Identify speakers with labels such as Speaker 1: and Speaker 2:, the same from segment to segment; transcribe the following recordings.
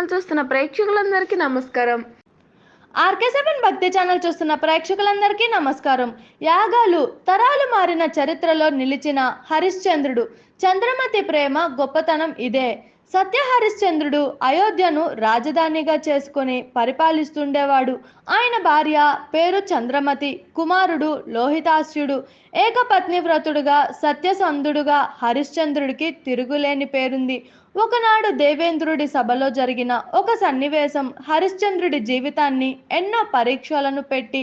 Speaker 1: Channel చూస్తున్న ప్రేక్షకులందరికీ నమస్కారం.
Speaker 2: ఆర్కే7 భక్తి ఛానల్ చూస్తున్న ప్రేక్షకులందరికీ నమస్కారం. యాగాలు తరాలు మారిన చరిత్రలో నిలిచిన హరిశ్చంద్రుడు. చంద్రమతి ప్రేమ గొప్పతనం ఇదే. సత్య హరిశ్చంద్రుడు అయోధ్యను రాజధానిగా చేసుకుని పరిపాలిస్తుండేవాడు. ఆయన భార్య పేరు చంద్రమతి, కుమారుడు లోహితాస్యుడు. ఏకపత్ని వ్రతుడుగా సత్యసంధుడుగా హరిశ్చంద్రుడికి తిరుగులేని పేరుంది. ఒకనాడు దేవేంద్రుడి సభలో జరిగిన ఒక సన్నివేశం హరిశ్చంద్రుడి జీవితాన్ని ఎన్నో పరీక్షలను పెట్టి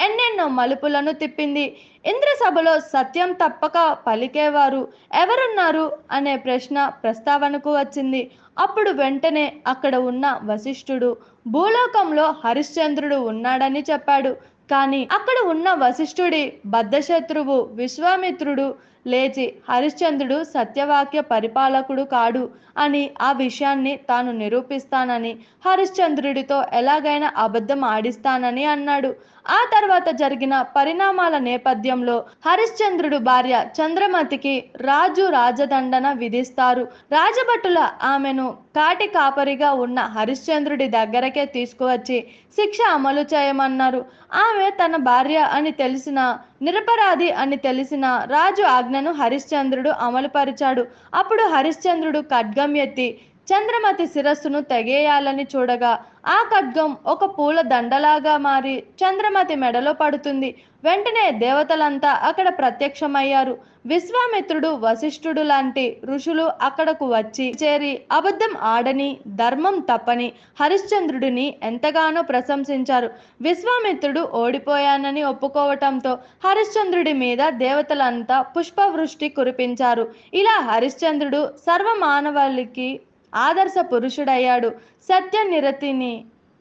Speaker 2: ఎన్నెన్నో మలుపులను తిప్పింది. ఇంద్ర సభలో సత్యం తప్పక పలికేవారు ఎవరున్నారు అనే ప్రశ్న ప్రస్తావనకు వచ్చింది. అప్పుడు వెంటనే అక్కడ ఉన్న వశిష్ఠుడు భూలోకంలో హరిశ్చంద్రుడు ఉన్నాడని చెప్పాడు. కానీ అక్కడ ఉన్న వశిష్ఠుడి బద్ధశత్రువు విశ్వామిత్రుడు లేచి హరిశ్చంద్రుడు సత్యవాక్య పరిపాలకుడు కాడు అని, ఆ విషయాన్ని తాను నిరూపిస్తానని, హరిశ్చంద్రుడితో ఎలాగైనా అబద్ధం ఆడిస్తానని అన్నాడు. ఆ తర్వాత జరిగిన పరిణామాల నేపథ్యంలో హరిశ్చంద్రుడు భార్య చంద్రమతికి రాజు రాజదండన విధిస్తారు. రాజభటుల ఆమెను కాటి కాపరిగా ఉన్న హరిశ్చంద్రుడి దగ్గరకే తీసుకువచ్చి శిక్ష అమలు చేయమన్నారు. ఆమె తన భార్య అని తెలిసిన, నిరపరాధి అని తెలిసిన రాజు ఆజ్ఞను హరిశ్చంద్రుడు అమలుపరిచాడు. అప్పుడు హరిశ్చంద్రుడు ఖడ్గం ఎత్తి చంద్రమతి శిరస్సును తెగేయాలని చూడగా ఆ ఖడ్గం ఒక పూల దండలాగా మారి చంద్రమతి మెడలో పడుతుంది. వెంటనే దేవతలంతా అక్కడ ప్రత్యక్షమయ్యారు. విశ్వామిత్రుడు, వశిష్ఠుడు లాంటి ఋషులు అక్కడకు వచ్చి చేరి అబద్ధం ఆడని, ధర్మం తప్పని హరిశ్చంద్రుడిని ఎంతగానో ప్రశంసించారు. విశ్వామిత్రుడు ఓడిపోయానని ఒప్పుకోవటంతో హరిశ్చంద్రుడి మీద దేవతలంతా పుష్పవృష్టి కురిపించారు. ఇలా హరిశ్చంద్రుడు సర్వమానవాళికి ఆదర్శ పురుషుడయ్యాడు. సత్యనిరతిని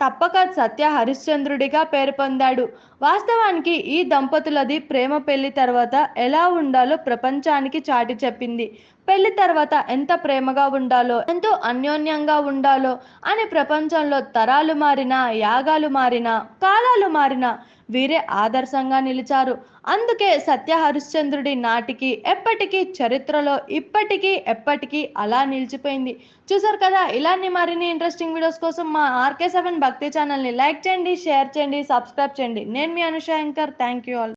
Speaker 2: తప్పక సత్య హరిశ్చంద్రుడిగా పేరు పొందాడు. వాస్తవానికి ఈ దంపతులది ప్రేమ పెళ్లి తర్వాత ఎలా ఉండాలో ప్రపంచానికి చాటి చెప్పింది. పెళ్లి తర్వాత ఎంత ప్రేమగా ఉండాలో, ఎంతో అన్యోన్యంగా ఉండాలో అని ప్రపంచంలో తరాలు మారినా, యాగాలు మారినా, కాలాలు మారినా వీరే ఆదర్శంగా నిలిచారు. అందుకే సత్య హరిశ్చంద్రుడి నాటికి ఎప్పటికీ చరిత్రలో ఇప్పటికీ ఎప్పటికీ అలా నిలిచిపోయింది. చూసారు కదా, ఇలాంటి మరిన్ని ఇంట్రెస్టింగ్ వీడియోస్ కోసం మా ఆర్కే7 భక్తి ఛానల్ని లైక్ చేయండి, షేర్ చేయండి, సబ్స్క్రైబ్ చేయండి. నేను మీ Anusha anchor. Thank you all.